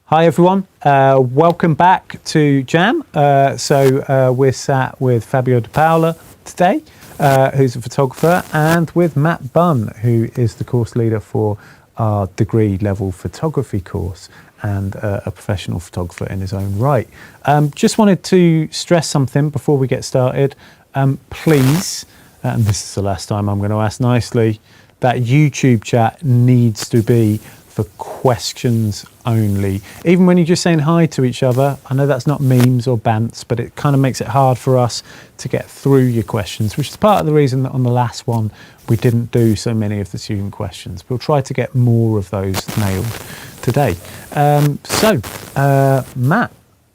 Hi everyone, welcome back to Jam. We're sat with Fabio de Paola today, who's a photographer, and with Matt Bunn, who is the course leader for our degree level photography course and a professional photographer in his own right. Just wanted to stress something before we get started. Please, and this is the last time I'm going to ask nicely, that YouTube chat needs to be for questions only. Even when you're just saying hi to each other, I know that's not memes or bants, but it kind of makes it hard for us to get through your questions, which is part of the reason that on the last one, we didn't do so many of the student questions. We'll try to get more of those nailed today. Matt, I'm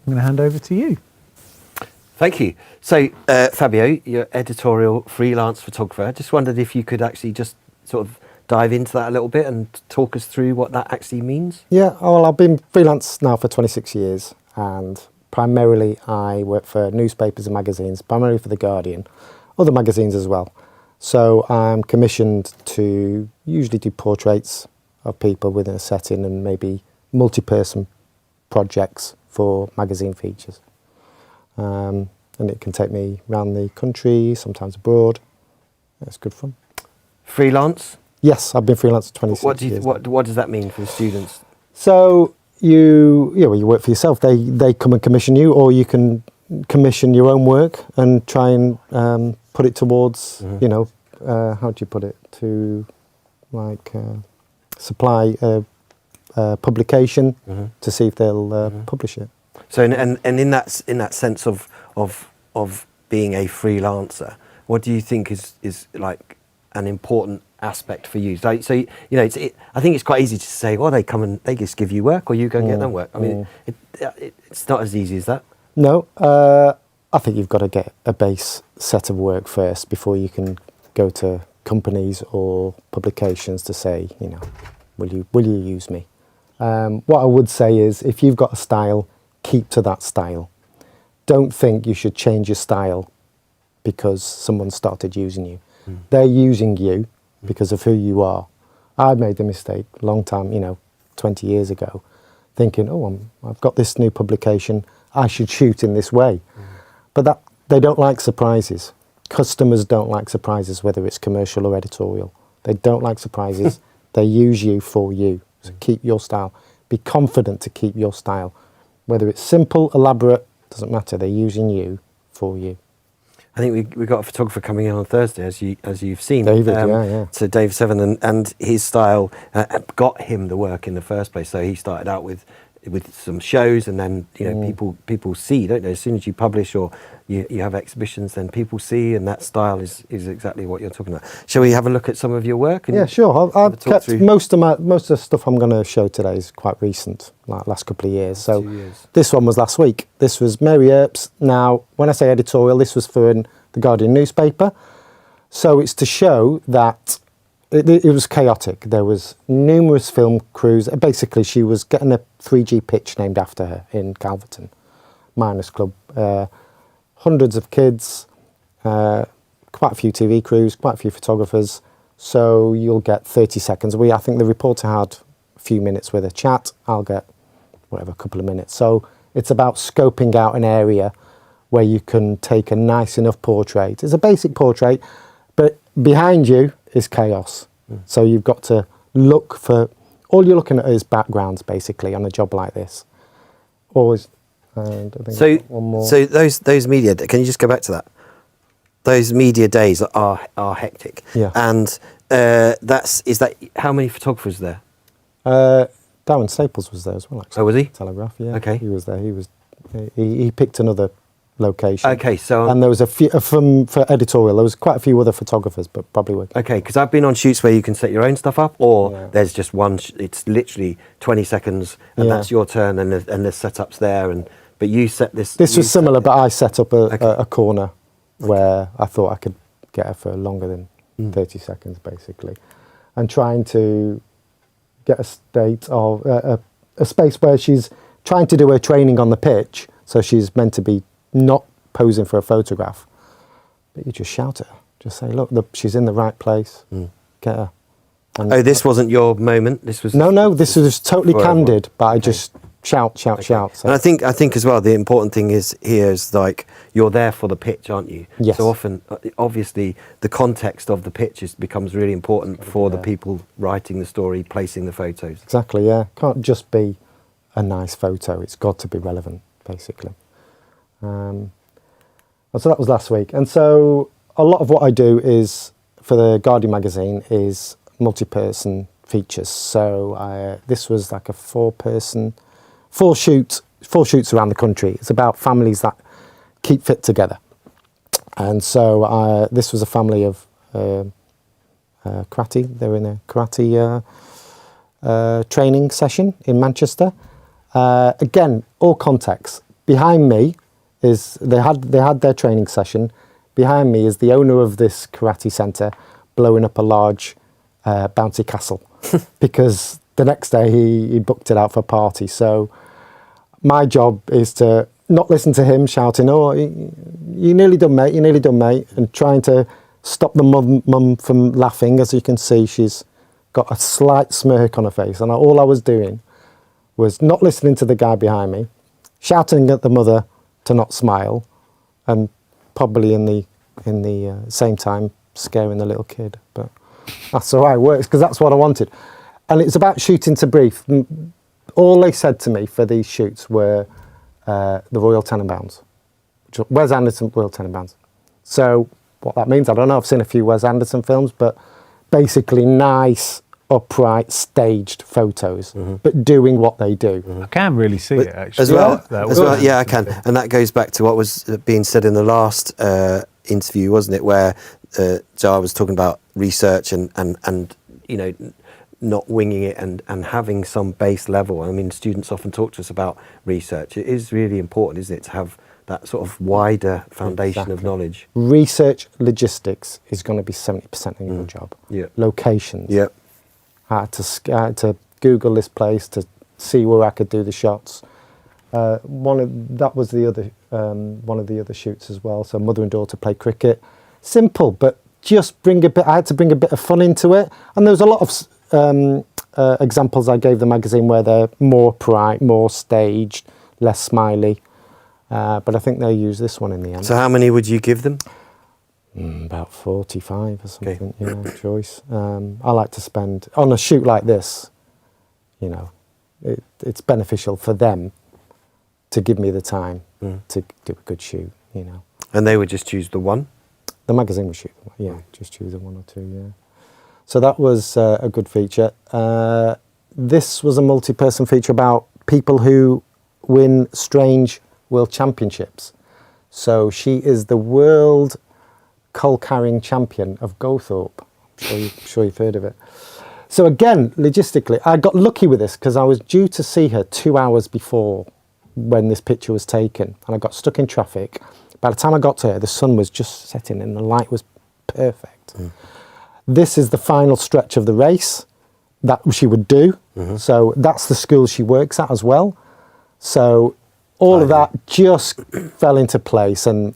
going to hand over to you. Thank you. So, Fabio, you're editorial freelance photographer. I just wondered if you could actually just sort of dive into that a little bit and talk us through what that actually means. Yeah, well, I've been freelance now for 26 years, and primarily I work for newspapers and magazines, primarily for The Guardian, other magazines as well. So I'm commissioned to usually do portraits of people within a setting and maybe multi-person projects for magazine features. And it can take me around the country, sometimes abroad. It's good fun. Freelance? Yes, I've been freelance for 26 years. What does that mean for the students? So you work for yourself. They come and commission you, or you can commission your own work and try and put it towards, how do you put it, to like supply a publication to see if they'll publish it. So and in that sense of being a freelancer, what do you think is like an important aspect for you? So I think it's quite easy to say, well, they come and they just give you work, or you go and get them work. I mean, it's not as easy as that. No, I think you've got to get a base set of work first before you can go to companies or publications to say, will you use me? What I would say is, if you've got a style, keep to that style. Don't think you should change your style because someone started using you. They're using you because of who you are. I made the mistake a long time, 20 years ago, thinking, I've got this new publication, I should shoot in this way. But they don't like surprises. Customers don't like surprises, whether it's commercial or editorial. They don't like surprises. They use you for you. So keep your style. Be confident to keep your style. Whether it's simple, elaborate, doesn't matter. They're using you for you. I think we got a photographer coming in on Thursday, as you've seen. David, yeah. So Dave Seven, and his style got him the work in the first place. So he started out with some shows, and then people see, don't they? As soon as you publish or you have exhibitions, then people see, and that style is exactly what you're talking about. Shall we have a look at some of your work? Yeah, sure. I've kept most of the stuff I'm going to show today is quite recent, like last couple of years. So 2 years. This one was last week. This was Mary Earps. Now, when I say editorial, this was for the Guardian newspaper. So it's to show that it was chaotic. There was numerous film crews. Basically, she was getting a 3G pitch named after her in Calverton, Miners Club. Hundreds of kids, quite a few TV crews, quite a few photographers. So you'll get 30 seconds. I think the reporter had a few minutes with a chat. I'll get a couple of minutes. So it's about scoping out an area where you can take a nice enough portrait. It's a basic portrait, but behind you is chaos. So you've got to look for, all you're looking at is backgrounds, basically, on a job like this. Always. And I think one more. So those media, can you just go back to that? Those media days are hectic. Yeah. And is that how many photographers there? Darren Staples was there as well, actually. Oh, was he? Telegraph, yeah. Okay. He was there. He picked another location. Okay, so and there was a few for editorial. There was quite a few other photographers, but probably were. Okay, because I've been on shoots where you can set your own stuff up, or there's just one. It's literally 20 seconds, and that's your turn, and the setup's there. But you set this. This was similar, but I set up a corner where I thought I could get her for longer than 30 seconds, basically, and trying to get a state of a space where she's trying to do her training on the pitch, so she's meant to be not posing for a photograph, but you just shout at her, just say, look, she's in the right place, get her. And this wasn't your moment? This was no, this was totally candid, but I just shout. So. And I think as well, the important thing is here is like you're there for the pitch, aren't you? Yes. So often, obviously, the context of the pitch becomes really important for the people writing the story, placing the photos. Exactly, yeah. Can't just be a nice photo. It's got to be relevant, basically. So that was last week. And so a lot of what I do is, for the Guardian magazine, is multi-person features. So this was like a four shoots around the country. It's about families that keep fit together. And so this was a family of karate. They were in a karate training session in Manchester. Again, all context. Behind me is they had their training session. Behind me is the owner of this karate centre blowing up a large bouncy castle because the next day he booked it out for a party. So my job is to not listen to him shouting, "Oh, you nearly done, mate, you nearly done, mate," and trying to stop the mum from laughing. As you can see, she's got a slight smirk on her face, and all I was doing was not listening to the guy behind me, shouting at the mother to not smile, and probably in the same time scaring the little kid. But that's all right, it works, because that's what I wanted. And it's about shooting to brief. All they said to me for these shoots were the Royal Tenenbaums. Wes Anderson, Royal Tenenbaums. So what that means, I don't know. I've seen a few Wes Anderson films, but basically nice, upright, staged photos, but doing what they do. I can really see it, actually. As well, yeah, I can. And that goes back to what was being said in the last interview, wasn't it, where Jar was talking about research and you know, not winging it and having some base level. I mean, students often talk to us about research. It is really important, isn't it, to have that sort of wider foundation of knowledge. Research logistics is going to be 70% of your job. Yeah. Locations. Yeah. I had to Google this place to see where I could do the shots. One of the other shoots as well. So mother and daughter play cricket. Simple, but just I had to bring a bit of fun into it. And there was a lot of examples I gave the magazine where they're more upright, more staged, less smiley. But I think they used this one in the end. So how many would you give them? About 45 or something, Okay. yeah, choice. I like to spend, on a shoot like this, you know, it's beneficial for them to give me the time to do a good shoot, you know. And they would just choose the one? The magazine would shoot, just choose a one or two, yeah. So that was a good feature. This was a multi-person feature about people who win strange world championships. So she is the world coal-carrying champion of Gowthorpe. I'm sure you've heard of it. So again, logistically, I got lucky with this because I was due to see her 2 hours before when this picture was taken, and I got stuck in traffic. By the time I got to her, the sun was just setting and the light was perfect. This is the final stretch of the race that she would do. So that's the school she works at as well. So all of that just fell into place, and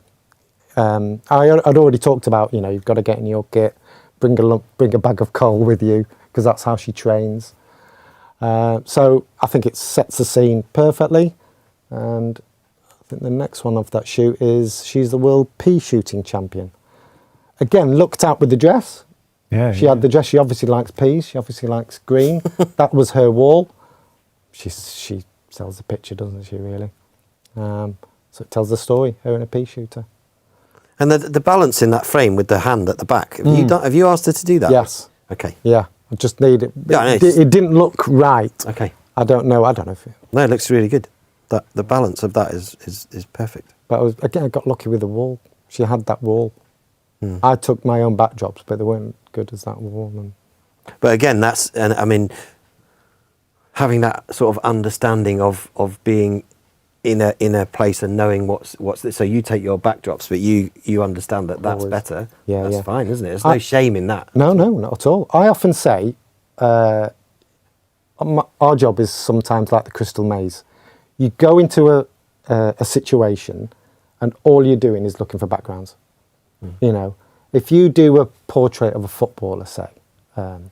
I'd already talked about, you know, you've got to get in your kit, bring a bag of coal with you, because that's how she trains. So I think it sets the scene perfectly. And I think the next one of that shoot is she's the world pea shooting champion. Again, looked out with the dress. Yeah, she had the dress. She obviously likes peas. She obviously likes green. That was her wall. She sells the picture, doesn't she, really? So it tells the story, her and a pea shooter. And the balance in that frame with the hand at the back, have you asked her to do that? Yes. Okay. Yeah, I just need it. Yeah, It didn't look right. Okay. I don't know if it... No, it looks really good. The balance of that is perfect. But I got lucky with the wall. She had that wall. I took my own backdrops, but they weren't good as that wall. But again, I mean, having that sort of understanding of being in a place and knowing what's so you take your backdrops, but you understand that's Always. better. Yeah, that's yeah. fine, isn't it? There's no shame in that. No, not at all. I often say our job is sometimes like the Crystal Maze. You go into a situation and all you're doing is looking for backgrounds. You know, if you do a portrait of a footballer, say, at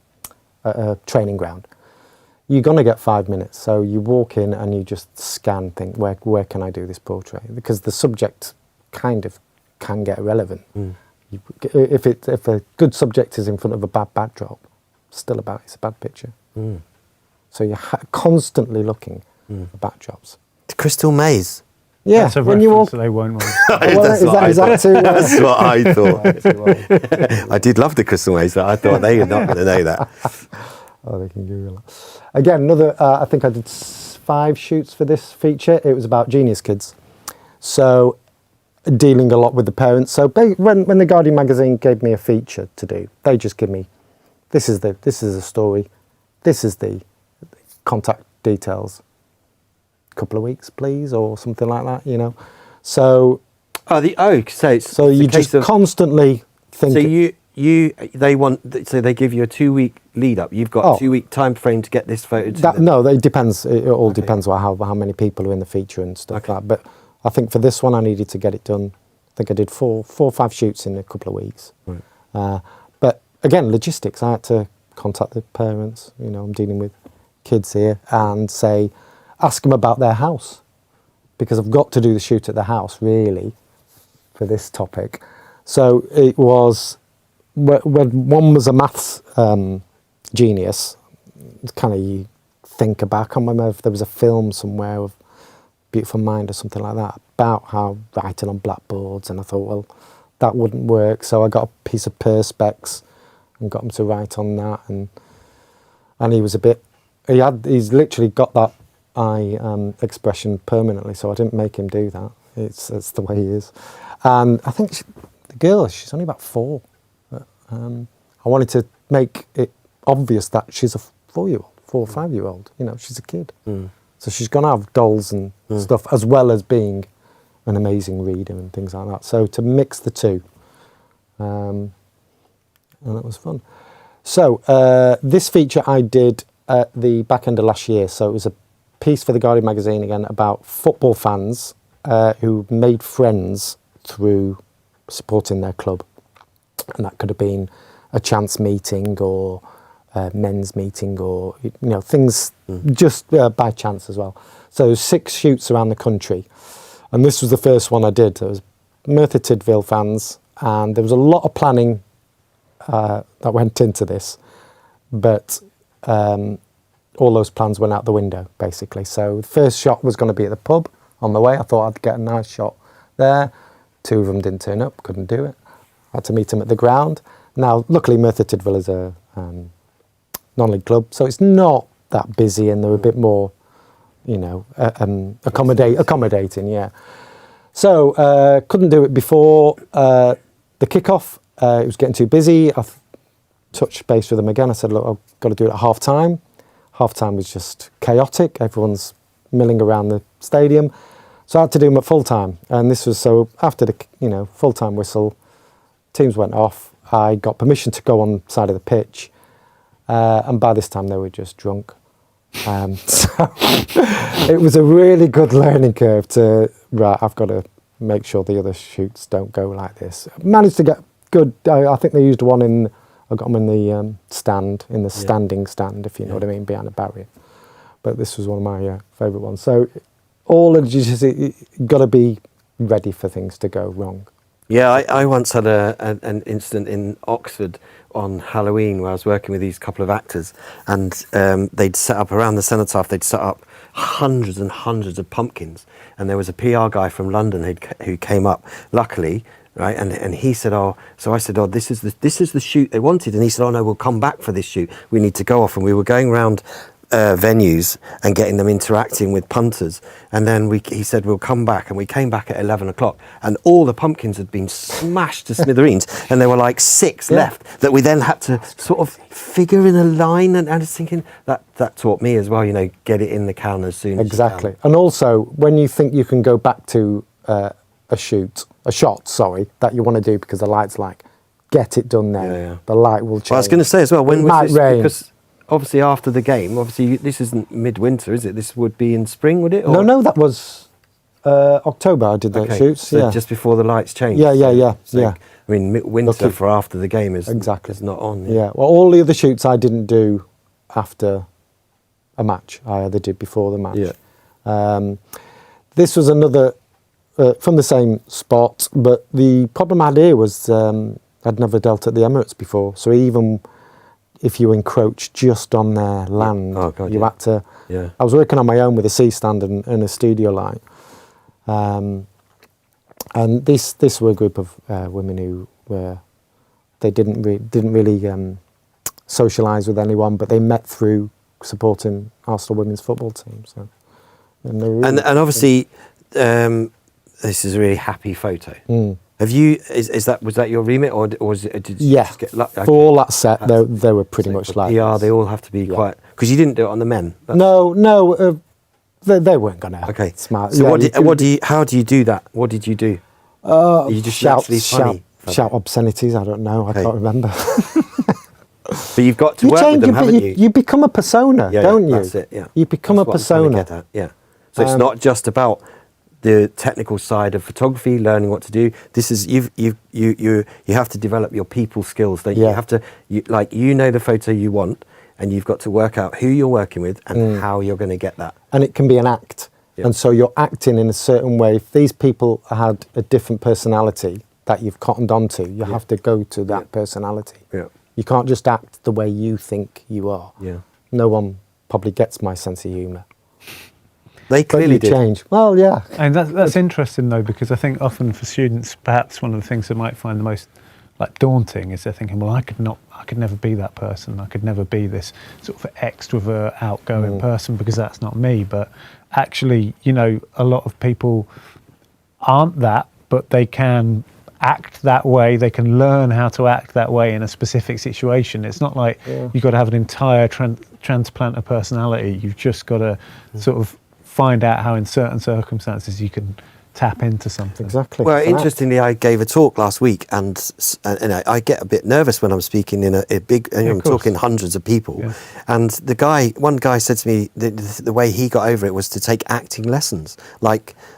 a training ground, you're going to get 5 minutes. So you walk in and you just scan, think, where can I do this portrait? Because the subject kind of can get irrelevant. If a good subject is in front of a bad backdrop, it's a bad picture. So you're constantly looking for backdrops. The Crystal Maze. Yeah, That's a when you reference walk. that they won't want. That's what I thought. That's too, I did love the Crystal Maze, but I thought they were not going to know that. Oh, they can Google it. Again, another, I think I did 5 shoots for this feature. It was about genius kids. So, dealing a lot with the parents. So, when the Guardian magazine gave me a feature to do, they just give me, this is a story, this is the contact details. Couple of weeks, please, or something like that, you know. So, so you just constantly think. So they give you a 2-week lead up. You've got a 2-week time frame to get this photo. No, it depends. It all depends on how many people are in the feature and stuff like that. But I think for this one, I needed to get it done. I think I did 4 or 5 shoots in a couple of weeks. Right. But again, logistics. I had to contact the parents. You know, I'm dealing with kids here, and ask them about their house, because I've got to do the shoot at the house, really, for this topic. So it was, when one was a maths genius, it's kind of, you think about, I can't remember if there was a film somewhere of Beautiful Mind or something like that, about how writing on blackboards, and I thought, well, that wouldn't work. So I got a piece of Perspex and got him to write on that, and he was a bit, he's literally got that eye expression permanently, so I didn't make him do that. It's the way he is. And I think the girl, she's only about 4. I wanted to make it obvious that she's a 4-year-old, 4 or 5-year-old. You know, she's a kid. So she's going to have dolls and stuff, as well as being an amazing reader and things like that. So to mix the two, and that was fun. So this feature I did at the back end of last year. So it was a piece for the Guardian magazine, again, about football fans who made friends through supporting their club. And that could have been a chance meeting, or men's meeting, or, you know, things just by chance as well. So 6 shoots around the country. And this was the first one I did. There was Merthyr Tydfil fans, and there was a lot of planning that went into this. But all those plans went out the window, basically. So the first shot was going to be at the pub on the way. I thought I'd get a nice shot there. 2 of them didn't turn up, couldn't do it. I had to meet them at the ground. Now, luckily, Merthyr Tydfil is a non-league club, so it's not that busy, and they're a bit more, you know, accommodating, yeah. So couldn't do it before the kickoff. It was getting too busy. I touched base with them again. I said, look, I've got to do it at half-time. Half-time was just chaotic. Everyone's milling around the stadium. So I had to do them at full-time. And this was, so after the, you know, full-time whistle, teams went off. I got permission to go on the side of the pitch. And by this time, they were just drunk. So it was a really good learning curve to, right, I've got to make sure the other shoots don't go like this. Managed to get good, I think they used one in, I got them in the stand, in the standing stand, if you know what I mean, behind a barrier. But this was one of my favourite ones. So all of you got to be ready for things to go wrong. Yeah, I once had an incident in Oxford on Halloween where I was working with these couple of actors, and they'd set up around the cenotaph, they'd set up hundreds and hundreds of pumpkins, and there was a PR guy from London who came up, luckily, right, and he said, so I said, this is the shoot they wanted, and he said, no, we'll come back for this shoot, we need to go off. And we were going around venues and getting them interacting with punters, and then he said, we'll come back, and we came back at 11 o'clock, and all the pumpkins had been smashed to smithereens, and there were like 6 left that we then had to sort of figure in a line, and I was thinking that taught me as well, you know, get it in the can as soon as you can. And also, when you think you can go back to a shot that you want to do because the light's like, get it done then. The light will change. Well, I was going to say as well, when it was might this? rain. Because obviously after the game, obviously this isn't midwinter, is it? This would be in spring, would it? Or? No, that was October I did the shoots. So just before the lights changed. Yeah. I mean, winter for after the game is exactly is not on. Yeah. Well, all the other shoots I didn't do after a match. I either did before the match. Yeah. This was another from the same spot, but the problem I had here was I'd never dealt at the Emirates before, so even if you encroach just on their land, you had to. Yeah. I was working on my own with a C stand and a studio light, and this were a group of women who were didn't really socialise with anyone, but they met through supporting Arsenal women's football team. So, and obviously, this is a really happy photo. Have you? Was that your remit, or was it? Did you just get lucky? For all that set, they were pretty much like. Yeah, they all have to be quite, because you didn't do it on the men. No, they weren't gonna. Okay, smart. So how do you do that? What did you do? You just shout obscenities. I don't know. I can't remember. But you've got to work with them, haven't you? You become a persona, don't you? That's it. Yeah. You become a persona. Yeah. So it's not just about the technical side of photography, learning what to do. This is you have to develop your people skills. Don't you? You have to know the photo you want, and you've got to work out who you're working with and how you're going to get that. And it can be an act. Yeah. And so you're acting in a certain way. If these people had a different personality that you've cottoned onto, you have to go to that personality. Yeah. You can't just act the way you think you are. Yeah. No one probably gets my sense of humour. They clearly did. Change. Well, yeah. And that's interesting though, because I think often for students, perhaps one of the things they might find the most daunting is they're thinking, well, I could never be that person. I could never be this sort of extrovert, outgoing person, because that's not me. But actually, a lot of people aren't that, but they can act that way. They can learn how to act that way in a specific situation. It's not like you've got to have an entire transplant of personality. You've just got to sort of find out how in certain circumstances you can tap into something. Exactly. Well, interestingly, I gave a talk last week, and I get a bit nervous when I'm speaking in a big, I'm talking hundreds of people. Yeah. And one guy said to me, the way he got over it was to take acting lessons,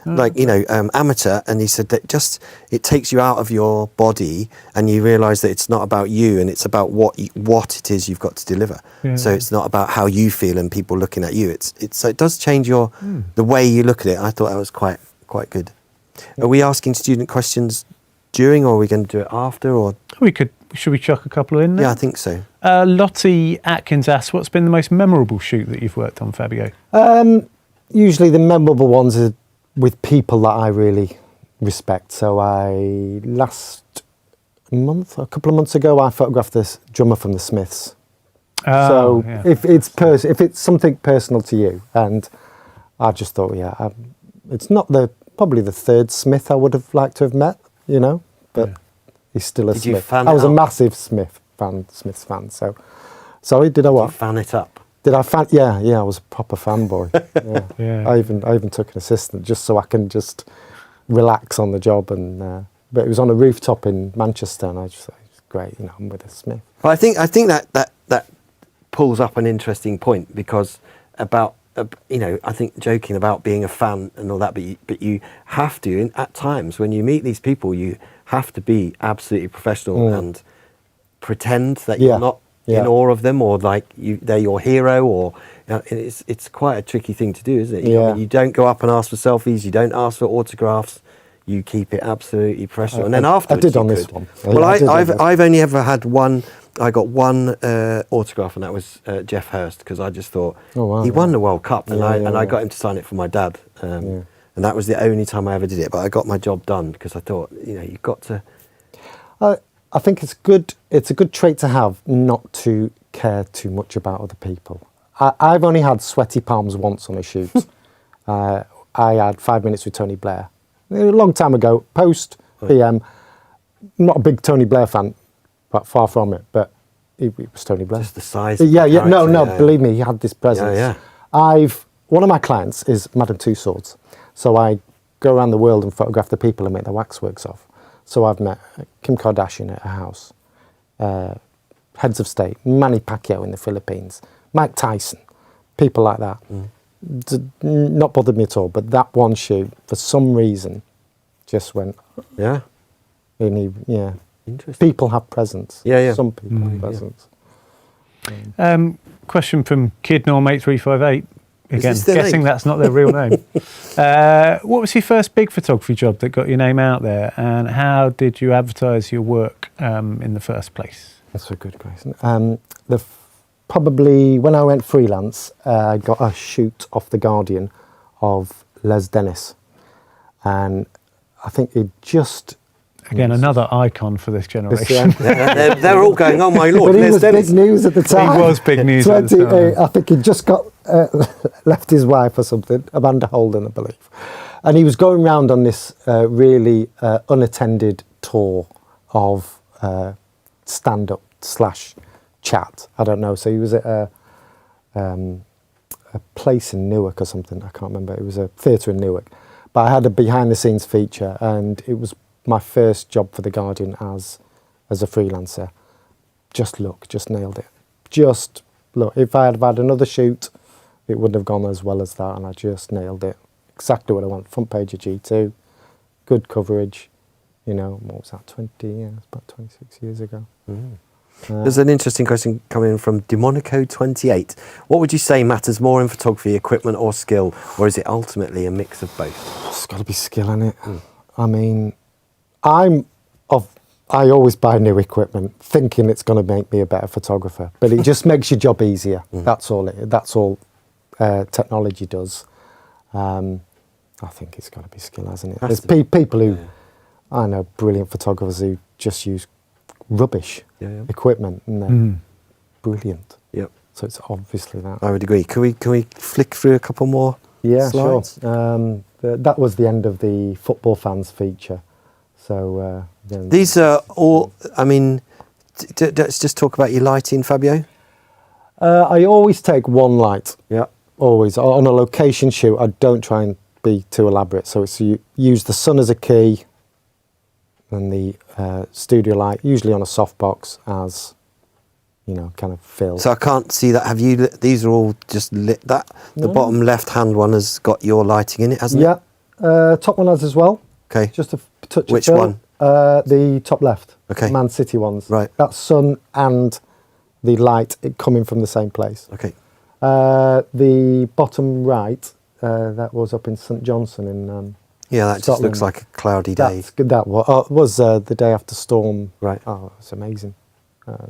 amateur. And he said that it takes you out of your body, and you realise that it's not about you, and it's about what it is you've got to deliver. Yeah. So it's not about how you feel and people looking at you. So it does change the way you look at it. I thought that was quite good. Are we asking student questions during, or are we going to do it after? Or should we chuck a couple in there? Yeah, I think so. Lottie Atkins asks, what's been the most memorable shoot that you've worked on, Fabio? Usually the memorable ones are with people that I really respect. So last month, a couple of months ago, I photographed this drummer from the Smiths. If it's something personal to you, and I just thought, it's not probably the third Smith I would have liked to have met, but he's still a Smith. I was a massive Smiths fan. So, sorry, did I what? Did you fan it up? Did I fan? Yeah, I was a proper fanboy. Yeah. I even took an assistant just so I can just relax on the job, and but it was on a rooftop in Manchester, and I just thought, it's great, I'm with a Smith. Well, I think that pulls up an interesting point, because about. I think joking about being a fan and all that, but you have to, at times when you meet these people, you have to be absolutely professional and pretend that you're not in awe of them, or they're your hero, or it's quite a tricky thing to do, isn't it? You don't go up and ask for selfies, you don't ask for autographs, you keep it absolutely professional. And then afterwards, I did on this one. Well, I've only ever had one. I got one autograph, and that was Jeff Hurst, because I just thought he won the World Cup, and I got him to sign it for my dad, and that was the only time I ever did it. But I got my job done, because I thought, you've got to. I think it's good. It's a good trait to have, not to care too much about other people. I've only had sweaty palms once on a shoot. I had 5 minutes with Tony Blair a long time ago, post PM. Not a big Tony Blair fan. But far from it, but it was Tony Blair. Just the size. Believe me, he had this presence. One of my clients is Madame Tussauds, so I go around the world and photograph the people I make the waxworks of. So I've met Kim Kardashian at her house, heads of state, Manny Pacquiao in the Philippines, Mike Tyson, people like that. Not bothered me at all, but that one shoot, for some reason, just went. Yeah. Interesting. People have presence. Some people have presence. Question from KidNorm8358. Again, this their guessing name? that's not their real name. What was your first big photography job that got your name out there, and how did you advertise your work in the first place? That's a good question. Probably when I went freelance, I got a shoot off The Guardian of Les Dennis. And I think it just... Again, another icon for this generation. They're all going, oh my lord, But he Les was Dennis. big news at the time. He was big news at the time. I think he just got left his wife or something, Amanda Holden, I believe. And he was going round on this really unattended tour of stand-up / chat. I don't know. So he was at a place in Newark or something. I can't remember. It was a theatre in Newark. But I had a behind-the-scenes feature, and it was my first job for The Guardian as a freelancer. Just nailed it. Just look, if I had had another shoot, it wouldn't have gone as well as that, and I just nailed it. Exactly what I want. Front page of G2, good coverage. You know, what was that, 20 years, about 26 years ago. There's an interesting question coming in from Demonico28. What would you say matters more in photography, equipment or skill, or is it ultimately a mix of both? It's got to be skill in it. I mean, I always buy new equipment thinking it's going to make me a better photographer, but it just makes your job easier. That's all technology does. I think it's got to be skill, hasn't it? There's people who, I know, brilliant photographers who just use rubbish equipment, and they're brilliant. Yep. So it's obviously that. I would agree. Can we flick through a couple more slides? Sure. That was the end of the football fans feature. So these are all, I mean, let's just talk about your lighting, Fabio. I always take one light. Yeah. Always. On a location shoot, I don't try and be too elaborate. So it's you use the sun as a key, and the studio light, usually on a softbox, as, you know, kind of fill. So I can't see that. Have you, these are all just lit, the bottom left-hand one has got your lighting in it, hasn't it? Yeah. Top one has as well. Okay. Just a touch Which of fill. one? The top left. Okay. Man City ones. Right. That's sun and the light coming from the same place. Okay. The bottom right, that was up in St Johnstone in Yeah, that Scotland. just looks like a cloudy day. That's good. That was the day after storm. Right. Oh, it's amazing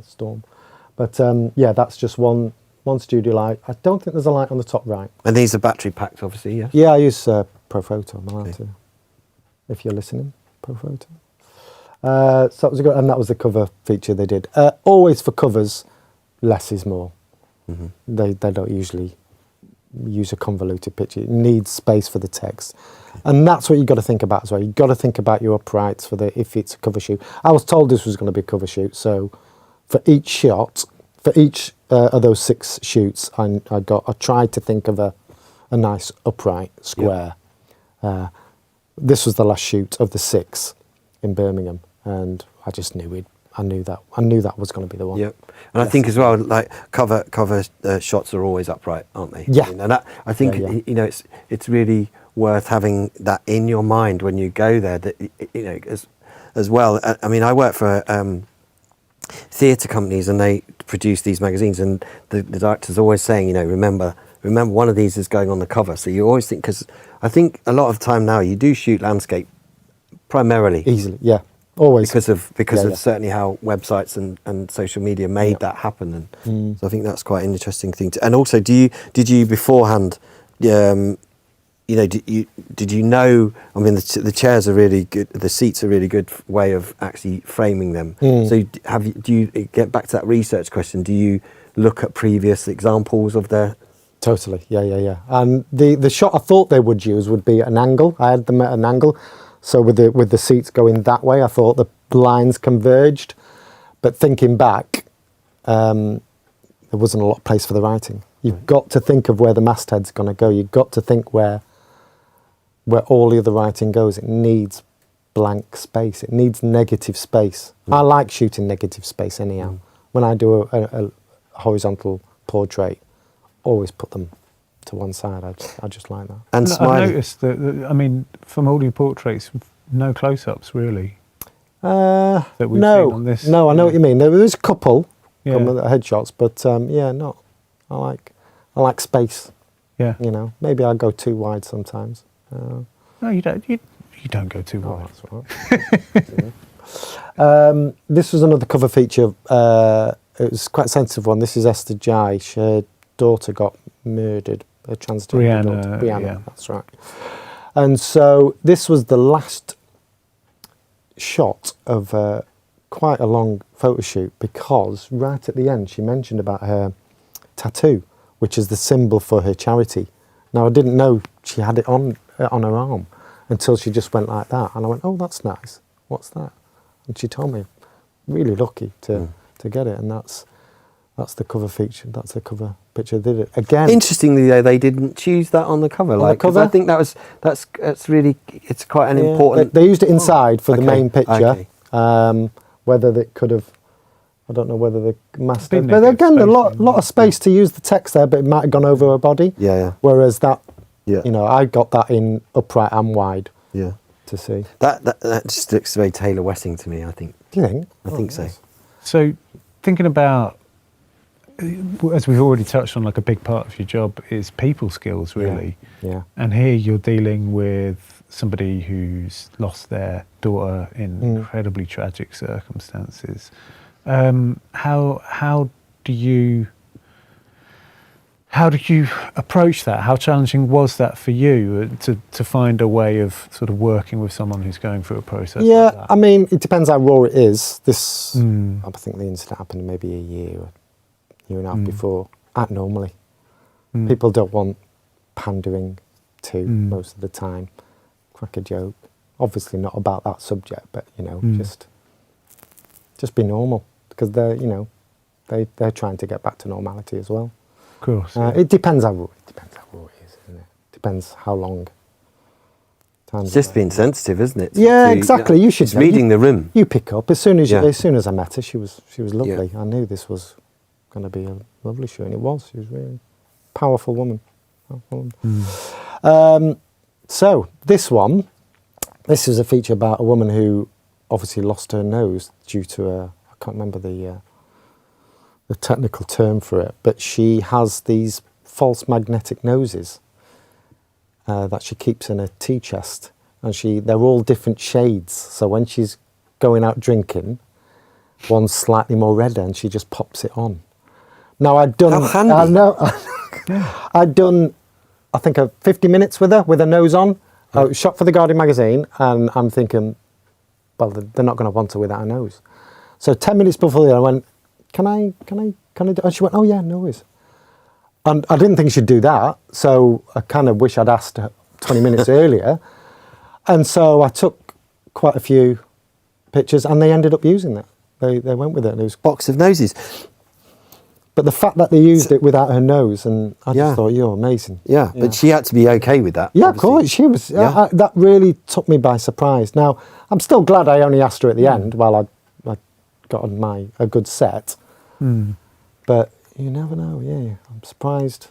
storm. But yeah, that's just one studio light. I don't think there's a light on the top right. And these are battery packed, obviously, yeah? Yeah, I use Profoto. I'm allowed to, if you're listening, Profoto. So that was good, and that was the cover feature they did. Always for covers, less is more. They don't usually use a convoluted picture. It needs space for the text, and that's what you've got to think about as well. You've got to think about your uprights if it's a cover shoot. I was told this was going to be a cover shoot, so for each shot, for each of those 6 shoots, I tried to think of a nice upright square. Yep. This was the last shoot of the 6 in Birmingham, and I just knew I knew that was going to be the one. Yep. And I think as well, like cover shots are always upright, aren't they? Yeah. And I think you know it's really worth having that in your mind when you go there. That you know as well. I mean, I work for theatre companies, and they produce these magazines, and the director's always saying, you know, remember one of these is going on the cover. So you always think, because I think a lot of the time now you do shoot landscape primarily. Easily, yeah. Always. Because of certainly how websites and social media made that happen, and so I think that's quite an interesting thing. And also, did you beforehand, you know, did you know? I mean, the chairs are really good. The seats are a really good way of actually framing them. So do you get back to that research question? Do you look at previous examples of their? Totally, yeah. And the shot I thought they would use would be an angle. I had them at an angle. So with the seats going that way, I thought the lines converged. But thinking back, there wasn't a lot of place for the writing. You've got to think of where the masthead's going to go. You've got to think where all the other writing goes. It needs blank space. It needs negative space. I like shooting negative space anyhow. When I do a horizontal portrait, always put them to one side. I just like that. And I've noticed that, I mean, from all your portraits, no close-ups really. That we've seen on this. No, I know what you mean. There was a couple come with headshots, but yeah, not. I like space. Yeah. You know, maybe I go too wide sometimes. No, you don't. You don't go too wide. That's right. This was another cover feature. It was quite a sensitive one. This is Esther Jai. Her daughter got murdered. A transgender daughter. Brianna, yeah. that's right. And so this was the last shot of quite a long photo shoot, because right at the end she mentioned about her tattoo, which is the symbol for her charity. Now, I didn't know she had it on her arm until she just went like that, and I went, oh, that's nice. What's that? And she told me, really lucky to get it, and that's the cover feature. That's the cover picture. Did it again? Interestingly, though, they didn't choose that on the cover. On like, the cover? I think that's really, it's quite an important. They used it inside for the main picture. Okay. Whether they could have, I don't know whether the master. Been But a again, a bit lot of space to use the text there, but it might have gone over her body. Yeah. Whereas that, Yeah. you know, I got that in upright and wide. Yeah. To see. That just looks very Taylor Wessing to me, I think. Do you think? I think so. So, thinking about, as we've already touched on, like a big part of your job is people skills, really. Yeah. And here you're dealing with somebody who's lost their daughter in incredibly tragic circumstances. How do you approach that? How challenging was that for you to find a way of sort of working with someone who's going through a process Yeah, like that? I mean, it depends how raw it is. This, I think the incident happened maybe a year and a half before. Act normally. People don't want pandering to most of the time. Crack a joke. Obviously not about that subject, but you know, just be normal, because they're trying to get back to normality as well. Of course. It depends how raw it is, isn't it? Depends how long. It's just being sensitive, isn't it? Yeah, exactly. You should It's reading the room. You pick up as soon as Yeah. as soon as I met her. She was lovely. Yeah. I knew this was going to be a lovely show, and it was. She was really a powerful woman. So this is a feature about a woman who obviously lost her nose due to I can't remember the technical term for it, but she has these false magnetic noses that she keeps in a tea chest, and they're all different shades. So when she's going out drinking, one's slightly more redder, and she just pops it on. Now I'd done. How handy. I know. I'd done, I think, 50 minutes with her nose on. I was shot for the Guardian magazine, and I'm thinking, well, they're not going to want her without a nose. So 10 minutes before I went, can I do? And she went, oh yeah, no worries. And I didn't think she'd do that, so I kind of wish I'd asked her 20 minutes earlier. And so I took quite a few pictures, and they ended up using that. They went with it. And it was, Box of noses. but the fact that they used it without her nose, and I just thought, you're amazing. Yeah, but she had to be okay with that. Yeah, obviously. of course, she was. Yeah. That really took me by surprise. Now, I'm still glad I only asked her at the end while I got on a good set. But you never know. Yeah, I'm surprised.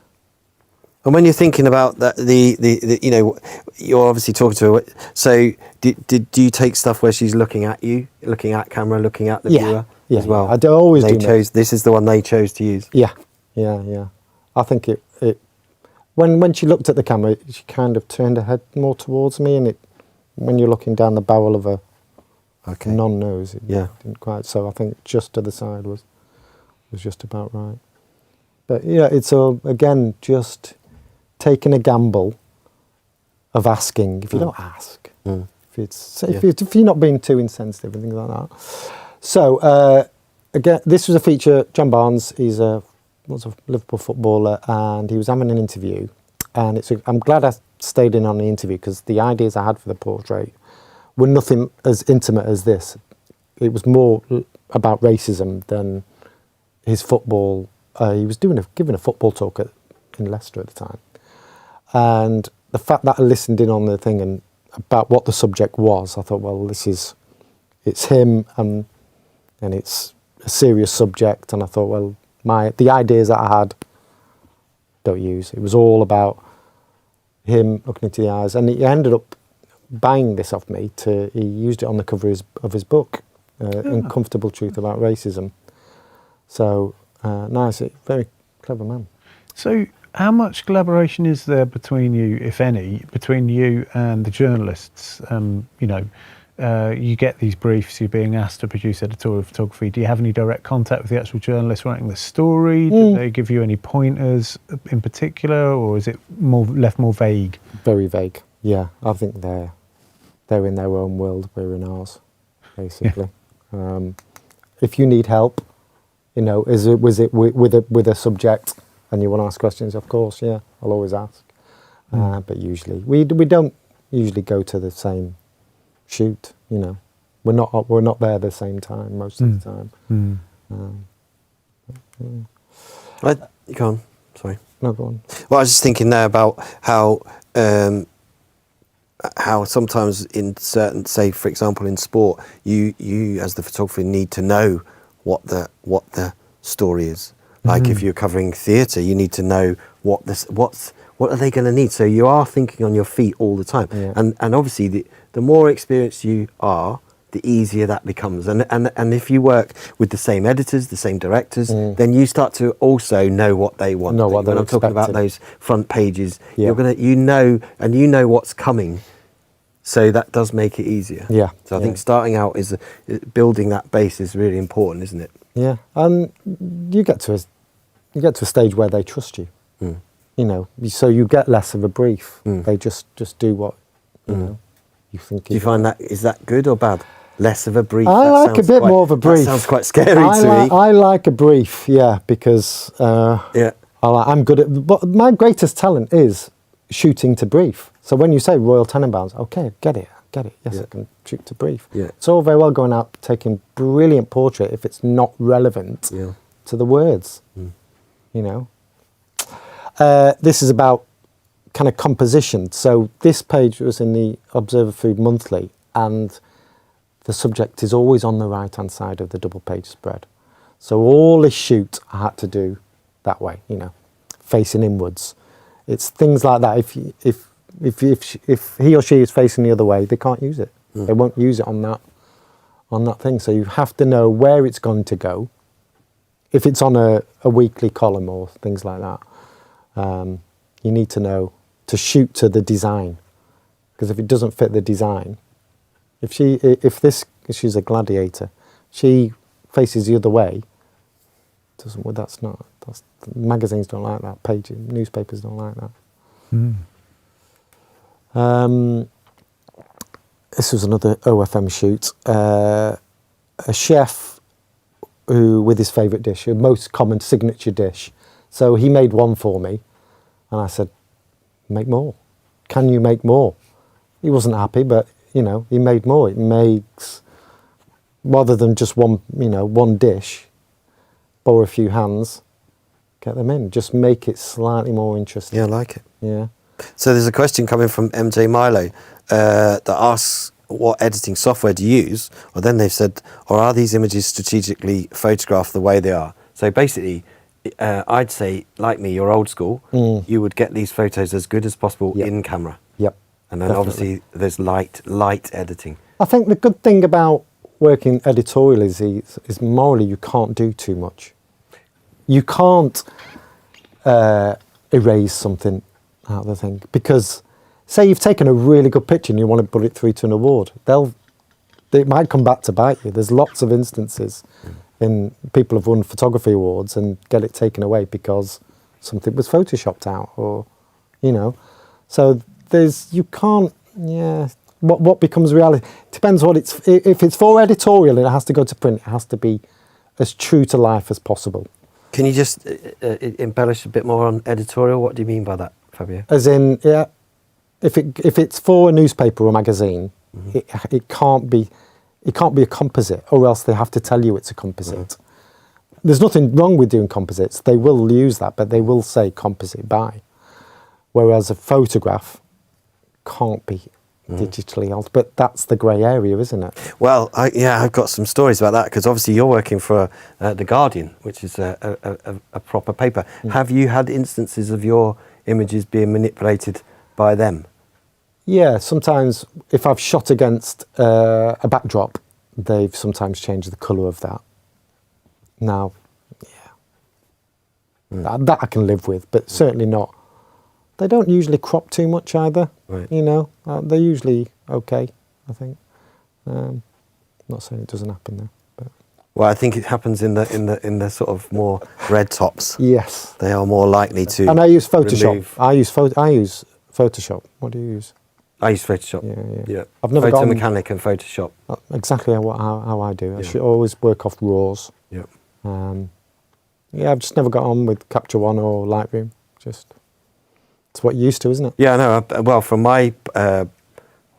And when you're thinking about that, the you know, you're obviously talking to her. So do you take stuff where she's looking at you, looking at camera, looking at the viewer as well? I always they do. chose. This is the one they chose to use. Yeah. I think it. When she looked at the camera, she kind of turned her head more towards me, and when you're looking down the barrel of a non-nose, it didn't quite. So I think just to the side was just about right. But yeah, it's again just taking a gamble of asking. If you don't ask, if you're not being too insensitive and things like that. So again, this was a feature. John Barnes, he's was a Liverpool footballer, and he was having an interview. And I'm glad I stayed in on the interview, because the ideas I had for the portrait were nothing as intimate as this. It was more about racism than his football. He was giving a football talk in Leicester at the time, and the fact that I listened in on the thing and about what the subject was, I thought, well, it's him, and it's a serious subject, and I thought, well, the ideas that I had, don't use. It was all about him looking into the eyes, and he ended up buying this off me. He used it on the cover of his book, Uncomfortable Truth About Racism. So nice, very clever man. So how much collaboration is there between you, if any, between you and the journalists? You get these briefs, you're being asked to produce editorial photography. Do you have any direct contact with the actual journalists writing the story? Do they give you any pointers in particular, or is it left more vague? Very vague. Yeah, I think they're in their own world. We're in ours, basically. Yeah. If you need help, was it with a subject, and you want to ask questions, of course, yeah, I'll always ask. But usually, we don't usually go to the same shoot. We're not there at the same time most of the time. Go on. Sorry. No, go on. Well, I was just thinking there about how sometimes in certain, say for example in sport, you as the photographer need to know what the story is. Like if you're covering theatre, you need to know what are they going to need. So you are thinking on your feet all the time. Yeah. And obviously the more experienced you are, the easier that becomes. And if you work with the same editors, the same directors, then you start to also know what they want. When I'm talking about those front pages, you're gonna you know what's coming. So that does make it easier. Yeah. So I think starting out is building that base is really important, isn't it? Yeah, and you get to a stage where they trust you. So you get less of a brief. They just do what you think. Do you find is that good or bad? Less of a brief. I like a bit more of a brief. That sounds quite scary to me. I like a brief, yeah, because I'm good at. But my greatest talent is shooting to brief. So when you say Royal Tenenbaums, okay, get it. Yes, I can shoot to brief. Yeah. It's all very well going out taking brilliant portrait if it's not relevant to the words. This is about kind of composition. So this page was in the Observer Food Monthly, and the subject is always on the right-hand side of the double-page spread. So all this shoot I had to do that way, facing inwards. It's things like that. If he or she is facing the other way, they can't use it. They won't use it on that thing. So you have to know where it's going to go. If it's on a weekly column or things like that, you need to know to shoot to the design. Because if it doesn't fit the design, if she's a gladiator, she faces the other way. Magazines don't like that. Newspapers don't like that. This was another OFM shoot. A chef with his favourite dish, a most common signature dish. So he made one for me, and I said, "Make more. Can you make more?" He wasn't happy, but he made more. It makes, rather than just one dish, borrow a few hands, get them in. Just make it slightly more interesting. Yeah, I like it. Yeah. So there's a question coming from MJ Milo that asks, what editing software do you use? Or then they've said, or are these images strategically photographed the way they are? So basically, I'd say, like me, you're old school. You would get these photos as good as possible in camera. Yep. And then obviously there's light editing. I think the good thing about working editorial is morally you can't do too much. You can't erase something out of the thing, because say you've taken a really good picture and you want to put it through to an award, it might come back to bite you. There's lots of instances in people have won photography awards and get it taken away because something was photoshopped out, or so you can't. What becomes reality depends what it's. If it's for editorial, it has to go to print. It has to be as true to life as possible. Can you just embellish a bit more on editorial? What do you mean by that, Fabio? As in, if it's for a newspaper or magazine, it can't be a composite, or else they have to tell you it's a composite. There's nothing wrong with doing composites. They will use that, but they will say composite by. Whereas a photograph can't be digitally altered. But that's the grey area, isn't it? Well, I've got some stories about that, because obviously you're working for The Guardian, which is a proper paper. Have you had instances of your images being manipulated by them? Yeah, sometimes if I've shot against a backdrop, they've sometimes changed the colour of that. Now, That I can live with, but certainly not. They don't usually crop too much either. Right. You know, they're usually okay, I think. Not saying it doesn't happen though. But. Well, I think it happens in the sort of more red tops. Yes. They are more likely to. And I use Photoshop. remove- I use Photoshop. What do you use? I use Photoshop. Yeah. I've never Photo gotten Mechanic and Photoshop. exactly how I do. I Yeah. should always work off RAWs. Yeah. I've just never got on with Capture One or Lightroom. Just it's what you're used to, isn't it? Yeah, no. Well, from my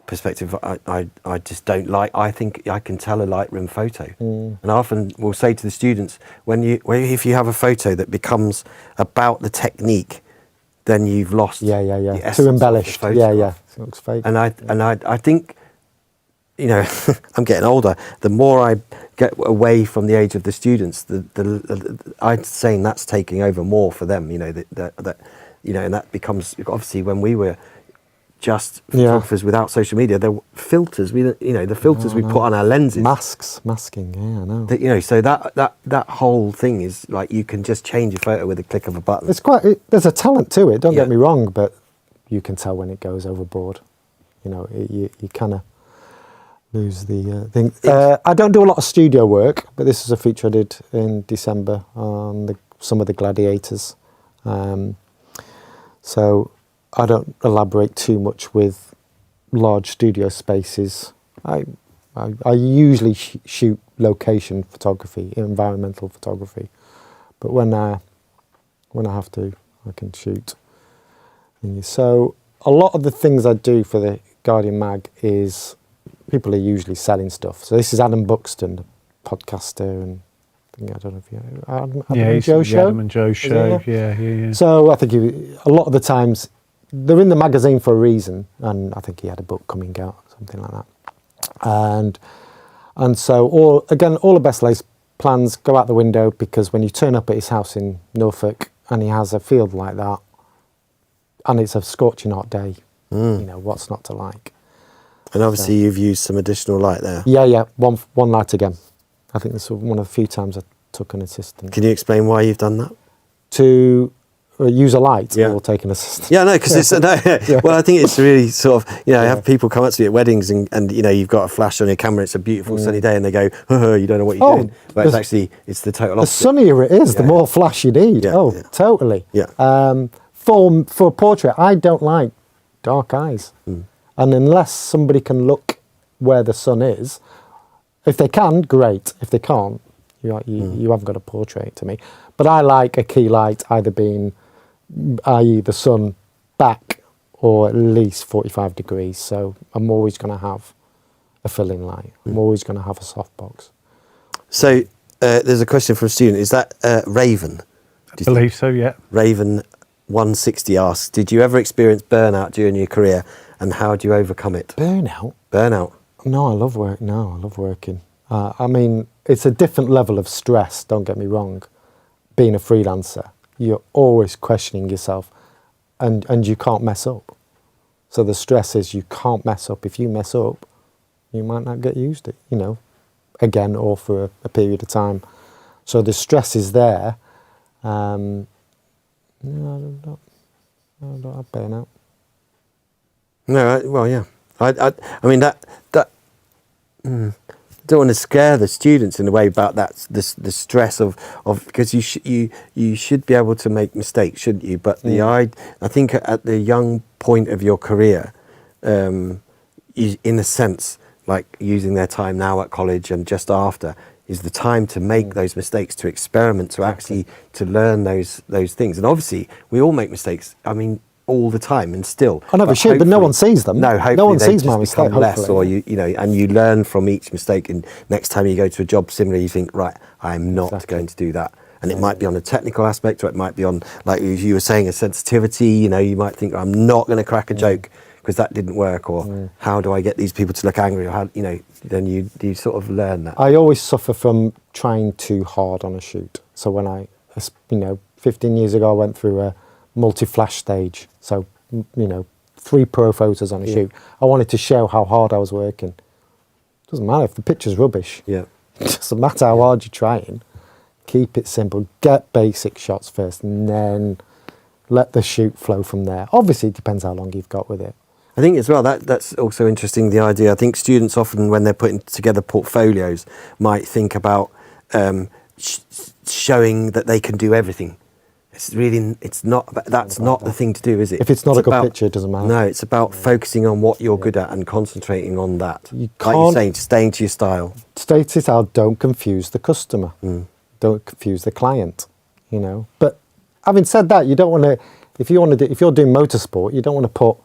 perspective, I just don't like. I think I can tell a Lightroom photo, and I often will say to the students, if you have a photo that becomes about the technique, then you've lost. Yeah. the essence Too of the embellished. photograph. It looks fake. And I think, you know, I'm getting older. The more I get away from the age of the students, I'm saying that's taking over more for them. You know that you know, and that becomes obviously when we were just photographers without social media. There were filters. The filters we put on our lenses. Masking. Yeah, I know. You know, so that whole thing is like you can just change your photo with a click of a button. It's there's a talent to it. Don't get me wrong, but you can tell when it goes overboard. You know, you kind of lose the thing. I don't do a lot of studio work, but this is a feature I did in December on some of the gladiators. So I don't elaborate too much with large studio spaces. I usually shoot location photography, environmental photography, but when I have to, I can shoot. So a lot of the things I do for the Guardian mag is people are usually selling stuff. So this is Adam Buxton, a podcaster, and I don't know if you know Adam and Joe show. Adam and Joe show. Yeah. So I think a lot of the times they're in the magazine for a reason, and I think he had a book coming out, something like that. And so all the best laid plans go out the window, because when you turn up at his house in Norfolk and he has a field like that, and it's a scorching hot day, you know, what's not to like? And obviously you've used some additional light there. Yeah, one light again. I think this is one of the few times I took an assistant. Can you explain why you've done that? To use a light or take an assistant? Yeah, no, because it's well, I think it's really sort of, you know, I have people come up to me at weddings and you know, you've got a flash on your camera, it's a beautiful sunny day, and they go, you don't know what you're doing. But it's the total opposite. The sunnier it is, the more flash you need. Totally. Yeah. For a portrait, I don't like dark eyes. And unless somebody can look where the sun is, if they can, great. If they can't, you haven't got a portrait to me. But I like a key light either being, i.e. the sun back, or at least 45 degrees. So I'm always going to have a fill-in light. I'm always going to have a softbox. So there's a question from a student. Is that Raven? I believe so, yeah. Raven 160 asks, did you ever experience burnout during your career, and how do you overcome it? Burnout? No, I love work. No, I love working. I mean, it's a different level of stress, don't get me wrong. Being a freelancer, you're always questioning yourself, and you can't mess up. So the stress is you can't mess up. If you mess up, you might not get used, you know, again, or for a period of time. So the stress is there. No, I don't have burnout. No, well, yeah. I mean that don't want to scare the students in a way about that the stress of because you should be able to make mistakes, shouldn't you? But I think at the young point of your career, in a sense, like using their time now at college and just after, is the time to make those mistakes, to experiment, to actually to learn those things. And obviously, we all make mistakes. I mean, all the time, and still. I know, but no one sees them. No, hopefully no one they sees just my mistake. become less, or you know, and you learn from each mistake. And next time you go to a job similar, you think, right, I'm not going to do that. And it might be on a technical aspect, or it might be on, like you were saying, a sensitivity. You know, you might think, I'm not going to crack a joke because that didn't work, or how do I get these people to look angry, or how, you know, then you sort of learn that. I always suffer from trying too hard on a shoot. So when 15 years ago, I went through a multi-flash stage. So, 3 pro photos on a shoot. I wanted to show how hard I was working. Doesn't matter if the picture's rubbish. Yeah. It doesn't matter how hard you're trying. Keep it simple. Get basic shots first, and then let the shoot flow from there. Obviously, it depends how long you've got with it. I think as well that's also interesting. The idea. I think students often, when they're putting together portfolios, might think about showing that they can do everything. It's not. That's not the thing to do, is it? If it's not a good picture, it doesn't matter. No, it's about focusing on what you're good at and concentrating on that. You like you're saying, staying to your style. Stay to your style. Don't confuse the customer. Don't confuse the client. You know. But having said that, you don't want to. If you're doing motorsport, you don't want to put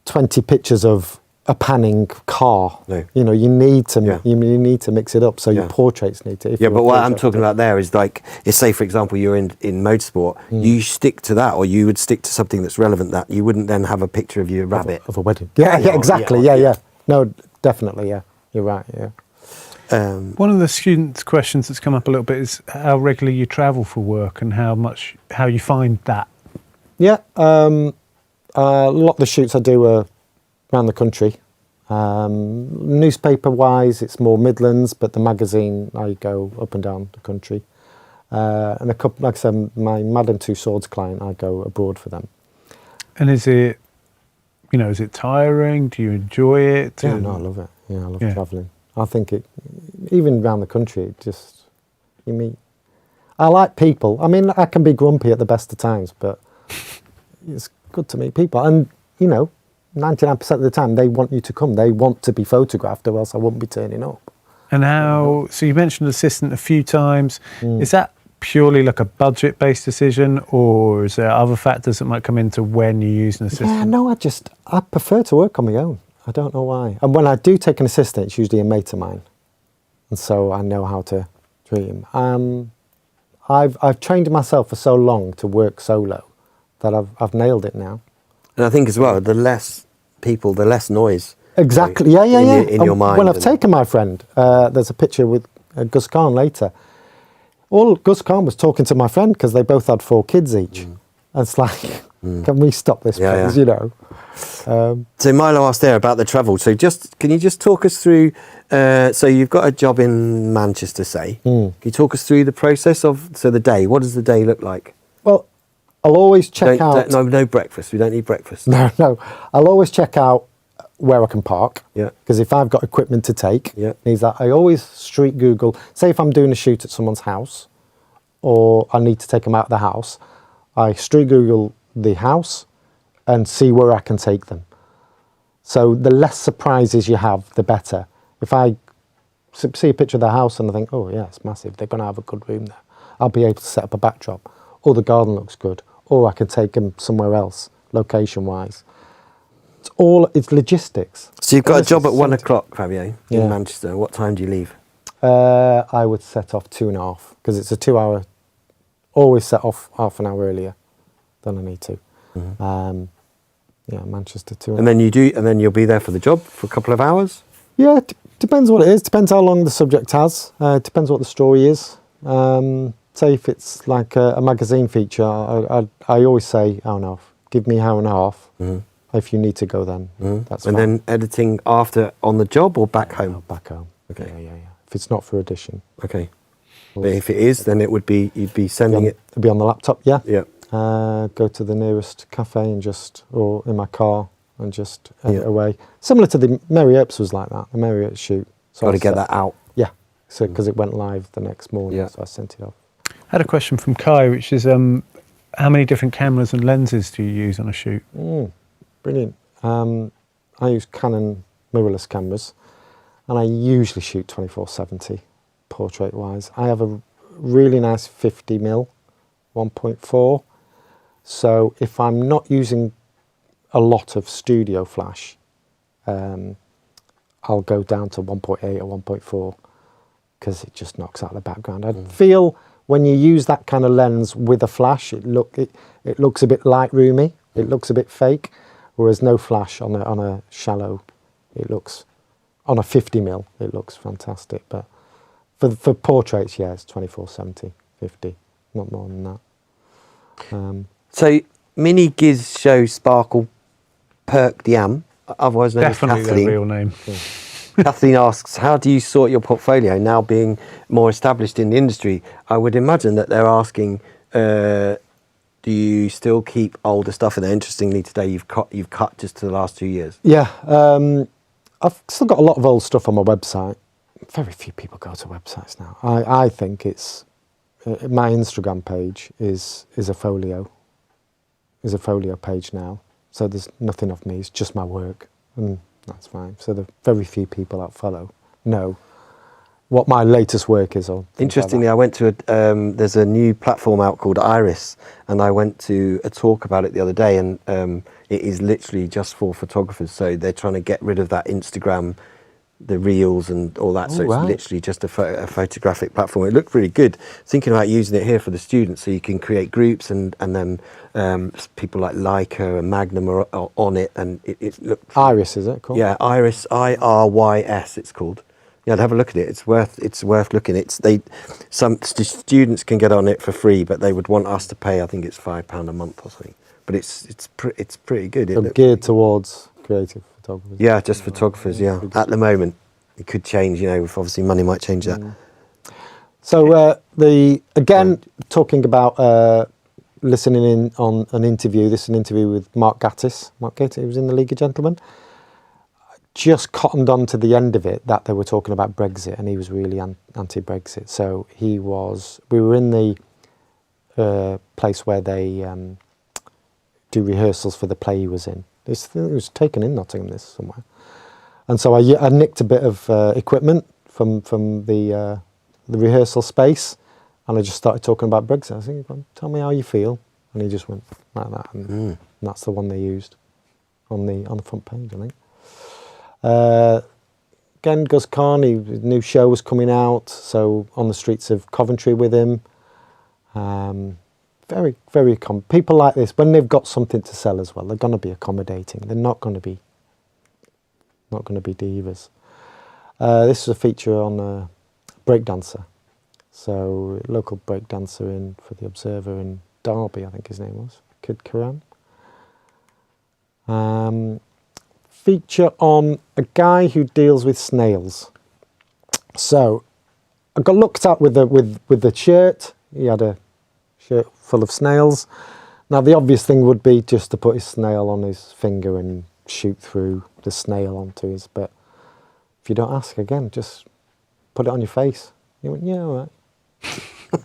20 pictures of a panning car. No. You know, you need to mix it up. So your portraits need to. But what I'm talking about there is like, say for example, you're in motorsport, you stick to that, or you would stick to something that's relevant. That you wouldn't then have a picture of your rabbit of a wedding. Yeah, exactly. Yeah. No, definitely. Yeah, you're right. Yeah. One of the students' questions that's come up a little bit is how regularly you travel for work and how you find that. Yeah, a lot of the shoots I do are around the country. Newspaper-wise, it's more Midlands, but the magazine, I go up and down the country. And a couple, like I said, my Madame Tussauds client, I go abroad for them. And is it tiring? Do you enjoy it? Yeah, no, I love it. Yeah, I love travelling. I think even around the country, you meet. I like people. I mean, I can be grumpy at the best of times, but it's good to meet people. And, 99% of the time, they want you to come. They want to be photographed, or else I wouldn't be turning up. And so you mentioned assistant a few times. Is that purely like a budget-based decision, or is there other factors that might come into when you use an assistant? Yeah, no, I prefer to work on my own. I don't know why. And when I do take an assistant, it's usually a mate of mine. And so I know how to treat him. I've trained myself for so long to work solo that I've nailed it now. And I think as well, the less people, the less noise. Exactly, yeah. In your mind. When I've taken my friend, there's a picture with Gus Khan later. All Gus Khan was talking to my friend because they both had 4 kids each. And it's like, can we stop this, please, So Milo asked there about the travel. So can you just talk us through, so you've got a job in Manchester, say. Can you talk us through the process the day? What does the day look like? Well, I'll always check out... No breakfast. We don't need breakfast. No. I'll always check out where I can park. Yeah. Because if I've got equipment to take, means that I always street Google. Say if I'm doing a shoot at someone's house, or I need to take them out of the house, I street Google the house and see where I can take them. So the less surprises you have, the better. If I see a picture of the house and I think, oh yeah, it's massive, they're going to have a good room there, I'll be able to set up a backdrop. Or the garden looks good. Or I can take them somewhere else, location-wise. It's logistics. So you've got a job at 1 o'clock, Fabio, in Manchester. What time do you leave? I would set off 2.5, because it's a 2-hour. Always set off half an hour earlier than I need to. Manchester 2.5. And then you'll be there for the job for a couple of hours? Yeah, depends what it is. Depends how long the subject has. Depends what the story is. Say if it's like a magazine feature, I always say hour and a half. Give me hour and a half. If you need to go, then that's fine. And then editing after on the job or back home? No, back home. Okay. Yeah. If it's not for edition. Okay. But if it is, then you'd be sending it. It'd be on the laptop. Yeah. Yeah. Go to the nearest cafe and or in my car and just edit away. Similar to the Mary Earps was like that. The Mary Earps shoot. So got to get that out. Yeah. So because it went live the next morning, so I sent it off. I had a question from Kai, which is how many different cameras and lenses do you use on a shoot? Brilliant. I use Canon mirrorless cameras, and I usually shoot 24-70 portrait-wise. I have a really nice 50mm 1.4, so if I'm not using a lot of studio flash, I'll go down to 1.8 or 1.4 because it just knocks out the background. I feel when you use that kind of lens with a flash, it looks a bit light-roomy, it looks a bit fake, whereas no flash on a shallow, it looks, on a 50mm, it looks fantastic. But for portraits, it's 24-70, 50, not more than that. So Mini Giz Show Sparkle Perk Diam, otherwise known as Definitely Kathleen. their real name. Kathleen asks, how do you sort your portfolio now being more established in the industry? I would imagine that they're asking, do you still keep older stuff? And interestingly, today you've cut just to the last 2 years. Yeah, I've still got a lot of old stuff on my website. Very few people go to websites now. I think it's my Instagram page is a folio page now. So there's nothing of me. It's just my work, and that's fine. So the very few people that follow know what my latest work is on. Interestingly, I went to there's a new platform out called Iris, and I went to a talk about it the other day, and it is literally just for photographers. So they're trying to get rid of that Instagram, the reels and all that. So it's literally just a photographic platform. It looked really good. Thinking about using it here for the students, so you can create groups, and then people like Leica and Magnum are on it, and it looked. Iris, is it? Cool. Yeah, Iris, IRYS. It's called. Yeah, have a look at it. It's worth looking. Some students can get on it for free, but they would want us to pay. I think it's £5 a month or something. But it's pretty good. So geared towards creative photographers. Yeah, just photographers. Yeah, at the moment it could change. You know, if obviously money might change that. So talking about listening in on an interview. This is an interview with Mark Gatiss. Mark Gatiss, who was in the League of Gentlemen. Just cottoned on to the end of it that they were talking about Brexit, and he was really anti-Brexit. So we were in the place where they do rehearsals for the play he was in. It was taken in Nottingham, this somewhere. And so I nicked a bit of equipment from the rehearsal space, and I just started talking about Brexit. I was thinking, tell me how you feel. And he just went like that, and that's the one they used on the front page, I think. Again, Gus Khan, his new show was coming out, so on the streets of Coventry with him. Very, very people like this, when they've got something to sell as well, they're going to be accommodating. They're not going to be divas. This is a feature on a breakdancer. So local breakdancer for the Observer in Derby, I think his name was, Kid Karan. Feature on a guy who deals with snails. So I got looked at with the shirt. He had a shirt full of snails. Now the obvious thing would be just to put his snail on his finger and shoot through the snail onto his. But if you don't ask again, just put it on your face. He went, yeah, all right.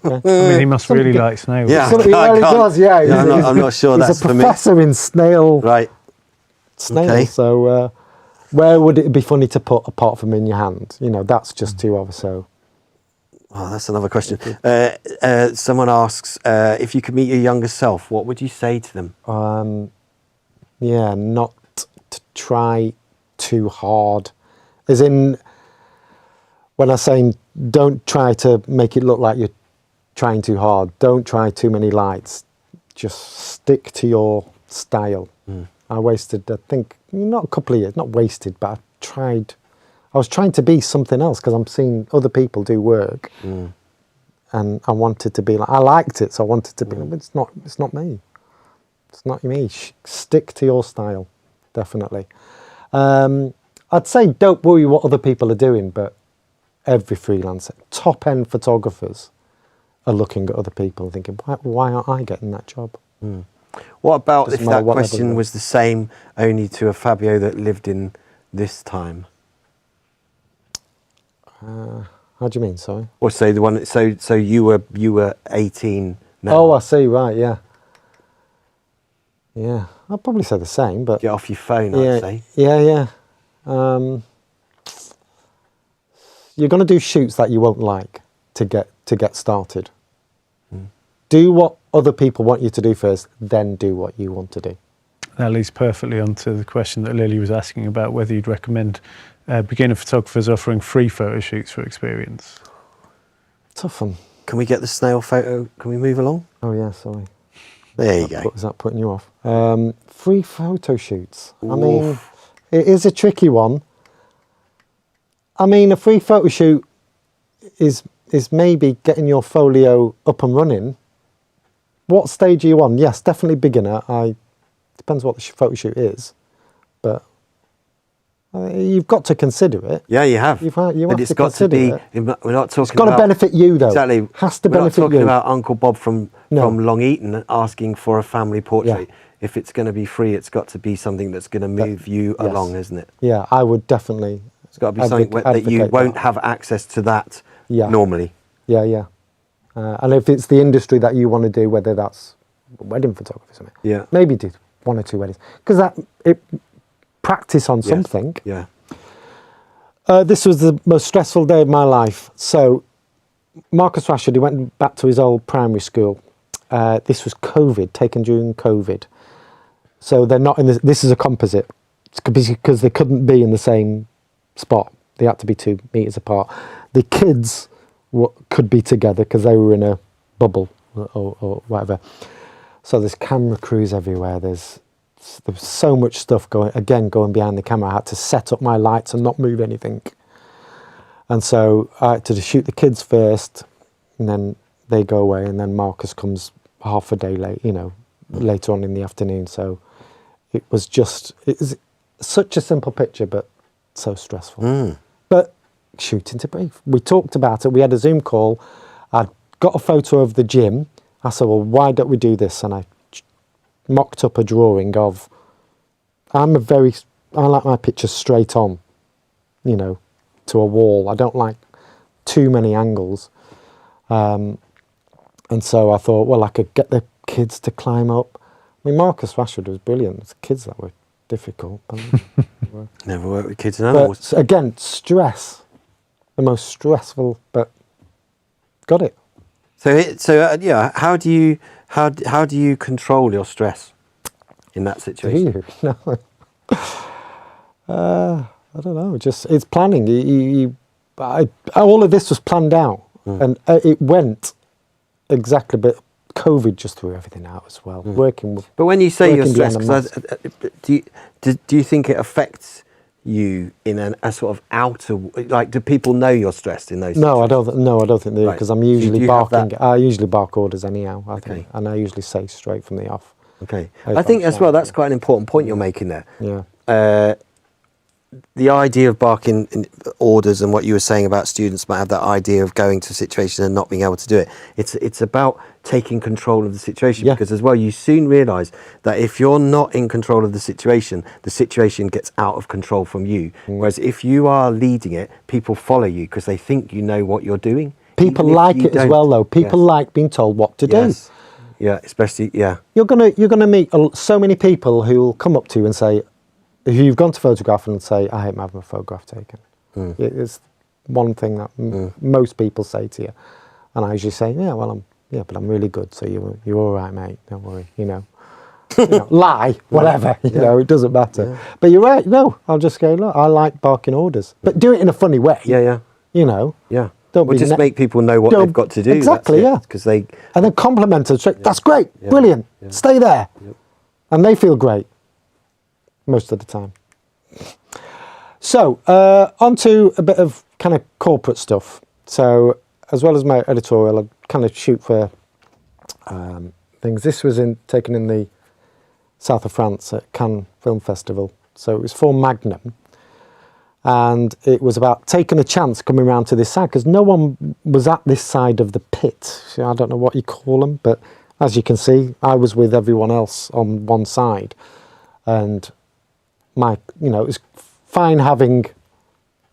I mean, he must really like snails. Yeah, He really does. Yeah, I'm not sure that's for me. He's a professor in snail. Right. Snails. Okay. So where would it be funny to put apart from in your hand? You know, that's just too over. So. Oh, that's another question. Someone asks, if you could meet your younger self, what would you say to them? Yeah, not to try too hard. As in, when I'm saying don't try to make it look like you're trying too hard. Don't try too many lights. Just stick to your style. I wasted, I think, not a couple of years, not wasted, but I was trying to be something else because I'm seeing other people do work, and I wanted to be like, I liked it, so I wanted to be. But it's not me. It's not me. Stick to your style, definitely. I'd say don't worry what other people are doing, but every freelancer, top end photographers, are looking at other people and thinking, why aren't I getting that job? What about Doesn't if matter that what question level. was the same only to a Fabio that lived in this time? How do you mean? Sorry. Or say the one. So you were 18 now. Oh, I see. Right. Yeah. Yeah. I'd probably say the same, but Get off your phone, yeah, I'd say. yeah. You're going to do shoots that you won't like to get started. Do what other people want you to do first, then do what you want to do. That leads perfectly onto the question that Lily was asking about whether you'd recommend beginner photographers offering free photo shoots for experience. Tough one. Can we get the snail photo? Can we move along? Oh yeah, sorry. There you go. Was that putting you off? Free photo shoots. I mean, it is a tricky one. I mean, a free photo shoot is maybe getting your folio up and running. What stage are you on? Yes, definitely beginner. Depends what the photo shoot is, but You've got to consider it. Yeah, you have. You but have it's to got to be. consider We're not talking. It's got to about, benefit you, though. Exactly. Has to we're benefit not talking you. about Uncle Bob from Long Eaton asking for a family portrait. Yeah. If it's going to be free, it's got to be something that's going to move you yes. along, isn't it? Yeah, I would definitely. It's got to be something that you won't have access to that normally. Yeah, yeah. And if it's the industry that you want to do, whether that's wedding photography or something, Yeah. maybe do 1 or 2 weddings, because practice on something. Yeah. This was the most stressful day of my life. So Marcus Rashford, he went back to his old primary school. This was COVID, taken during COVID. So they're not in this is a composite, because they couldn't be in the same spot. They had to be 2 meters apart. The kids could be together because they were in a bubble or whatever. So there's camera crews everywhere. There's so much stuff going behind the camera. I had to set up my lights and not move anything. And so I had to shoot the kids first, and then they go away, and then Marcus comes half a day late, later on in the afternoon. So it was such a simple picture, but so stressful. But shooting to brief. We talked about it. We had a Zoom call. I got a photo of the gym. I said, well, why don't we do this? And I mocked up a drawing of, I like my pictures straight on, to a wall. I don't like too many angles. And so I thought, well, I could get the kids to climb up. I mean, Marcus Rashford was brilliant. It's kids that were difficult. Never worked with kids and animals. But again, stress. The most stressful, but got it. So how do you control your stress in that situation? No. I don't know. It's planning. All of this was planned out, and it went exactly. But COVID just threw everything out as well. But when you say you're stressed, do you think it affects you in a sort of outer, like, do people know you're stressed in those situations? I don't think they do, because I'm usually barking. I usually bark orders anyhow, I think, Okay. and I usually say straight from the off. Okay. I think as well, that's quite an important point you're making there. Yeah. The idea of barking in orders, and what you were saying about students might have that idea of going to a situation and not being able to do it. It's about taking control of the situation, because as well, you soon realise that if you're not in control of the situation gets out of control from you. Whereas if you are leading it, people follow you because they think you know what you're doing. People like it as well, though. People like being told what to do. Yeah, especially, You're gonna meet so many people who will come up to you and say, who you've gone to photograph and say, I hate having a photograph taken. It's one thing that most people say to you. And I usually say, but I'm really good, so you're all right, mate, don't worry, lie, whatever, it doesn't matter. Yeah. But you're right, I'll just go, look, I like barking orders. But do it in a funny way. Yeah. Don't just make people know what they've got to do. Exactly, Because they... And then compliment them, that's great, brilliant, stay there. Yep. And they feel great. Most of the time. So, on to a bit of kind of corporate stuff. So, as well as my editorial, I kind of shoot for things. This was taken in the south of France at Cannes Film Festival. So it was for Magnum. And it was about taking a chance coming around to this side, because no one was at this side of the pit. So I don't know what you call them, but as you can see, I was with everyone else on one side. And it was fine having,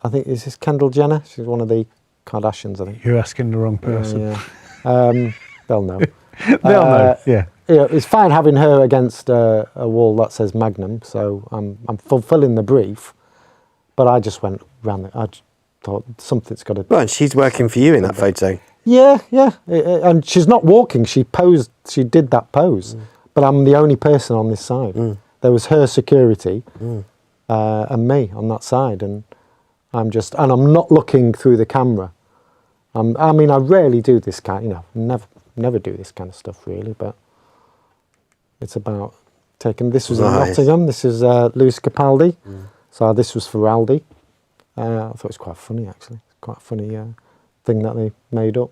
I think, is this Kendall Jenner? She's one of the Kardashians, I think. You're asking the wrong person. Yeah. They'll know. They'll know, yeah. It's fine having her against a wall that says Magnum, so I'm fulfilling the brief, but I just went round I just thought something's got to... Well, and she's working for you in that photo. Yeah. And she's not walking, she did that pose, but I'm the only person on this side. There was her security and me on that side, and I'm not looking through the camera. I rarely do this never do this kind of stuff really, but it's about taking. This was in Nottingham. This is Lewis Capaldi. So this was for Aldi. I thought it was quite funny actually. Quite a funny thing that they made up.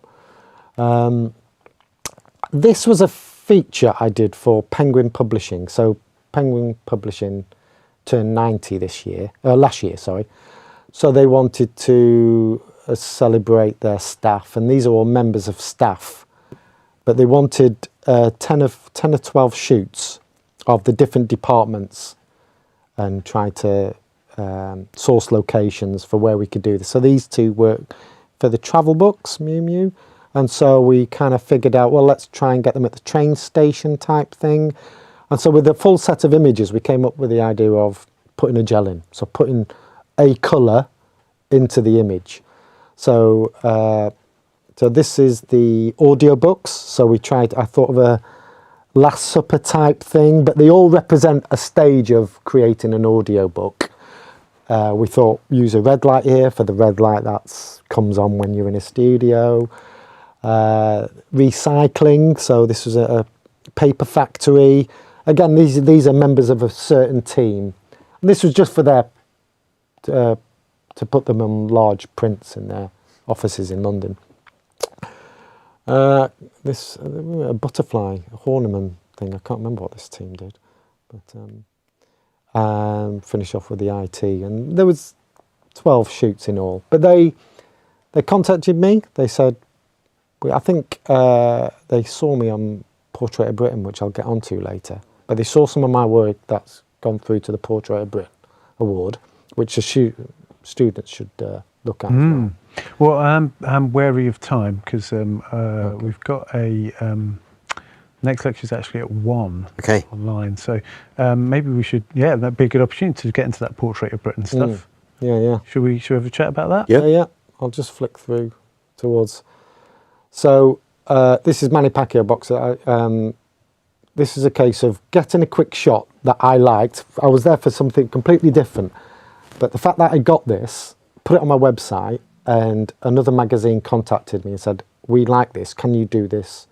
This was a feature I did for Penguin Publishing. So Penguin Publishing turned 90 last year, sorry. So they wanted to celebrate their staff, and these are all members of staff. But they wanted 10 or 12 shoots of the different departments and try to source locations for where we could do this. So these two were for the travel books, Mew Mew. And so we kind of figured out, well, let's try and get them at the train station type thing. And so with the full set of images, we came up with the idea of putting a gel in. So putting a colour into the image. So so this is the audio books. So I thought of a Last Supper type thing, but they all represent a stage of creating an audio book. We thought use a red light here for the red light that comes on when you're in a studio. Recycling, so this was a paper factory. Again, these are members of a certain team. And this was just for their to put them on large prints in their offices in London. This a butterfly, a Horniman thing. I can't remember what this team did, but finish off with the IT. And there was 12 shoots in all. But they contacted me. They said, I think they saw me on Portrait of Britain, which I'll get onto later. But they saw some of my work that's gone through to the Portrait of Britain award, which the students should look at as well. Well, I'm wary of time because we've got a next lecture is actually at 1 online. So maybe we should, that'd be a good opportunity to get into that Portrait of Britain stuff. Yeah. Should we have a chat about that? Yeah. I'll just flick through towards. So this is Manny Pacquiao boxer. This is a case of getting a quick shot that I liked. I was there for something completely different. But the fact that I got this, put it on my website, and another magazine contacted me and said, we like this, can you do this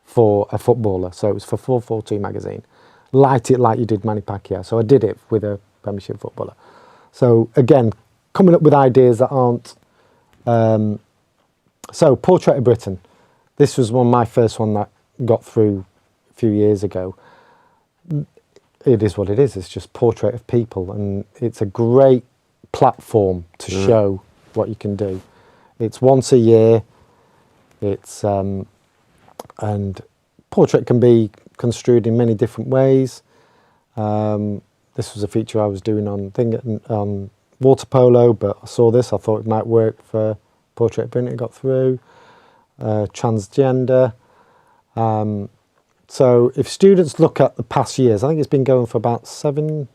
for a footballer? So it was for 442 magazine. Light it like you did Manny Pacquiao. So I did it with a Premiership footballer. So again, coming up with ideas that aren't... So Portrait of Britain. This was my first one that got through a few years ago. It is what it is. It's just portrait of people, and it's a great platform to show what you can do. It's once a year. It's and portrait can be construed in many different ways. This was a feature I was doing on water polo, but I saw this. I thought it might work for Portrait of Britain. It got through. Transgender. So if students look at the past years, I think it's been going for about seven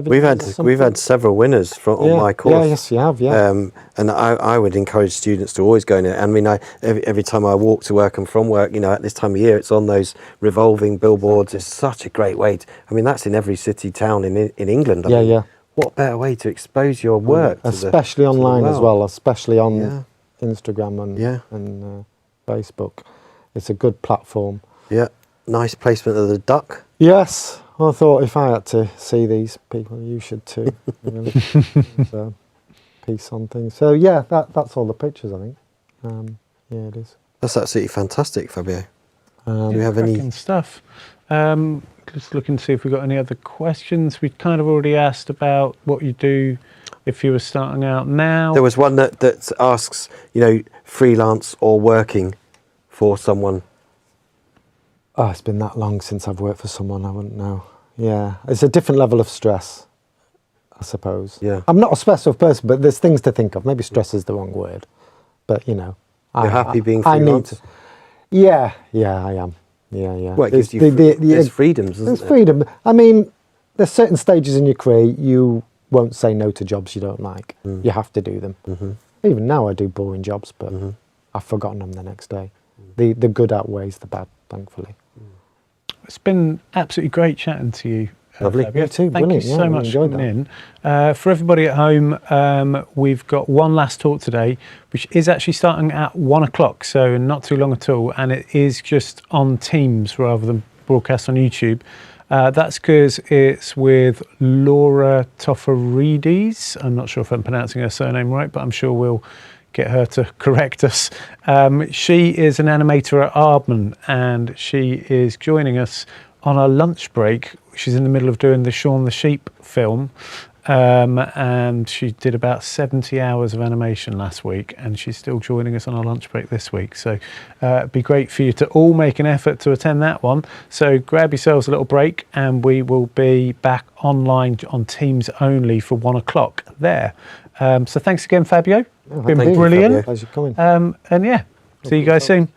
We've had several winners on my course. Yeah, yes, you have. Yeah. And I would encourage students to always go in it. I mean, every time I walk to work and from work, at this time of year, it's on those revolving billboards. It's such a great way. That's in every city, town in England. I mean, what better way to expose your work? Especially online as well, especially on Instagram and Facebook. It's a good platform. Yeah. Nice placement of the duck. Yes. I thought if I had to see these people, you should too. Really. It's a piece on things. So that's all the pictures, I think. It is. That's absolutely fantastic, Fabio. Do you have any stuff? Just looking to see if we've got any other questions. We kind of already asked about what you do if you were starting out now. There was one that asks, freelance or working for someone. Oh, it's been that long since I've worked for someone, I wouldn't know. Yeah, it's a different level of stress, I suppose. Yeah. I'm not a stressful person, but there's things to think of. Maybe stress is the wrong word. But, You're happy being freelance? I am. Yeah. Well, it gives you there's freedoms, There's freedom. I mean, there's certain stages in your career you won't say no to jobs you don't like. You have to do them. Mm-hmm. Even now I do boring jobs, but I've forgotten them the next day. The good outweighs the bad, thankfully. It's been absolutely great chatting to you. Lovely. Fabio. You too. Thank you so much for coming in. For everybody at home, we've got one last talk today, which is actually starting at 1 o'clock, so not too long at all, and it is just on Teams rather than broadcast on YouTube. That's because it's with Laura Toffarides. I'm not sure if I'm pronouncing her surname right, but I'm sure we'll get her to correct us. She is an animator at Bunn, and she is joining us on our lunch break. she's in the middle of doing the Shaun the Sheep film. And she did about 70 hours of animation last week, and she's still joining us on our lunch break this week. So it'd be great for you to all make an effort to attend that one. So grab yourselves a little break, and we will be back online on Teams only for 1 o'clock there. So thanks again, Fabio. Been Thank you, brilliant. Fabio. Pleasure coming. And yeah, see you guys soon.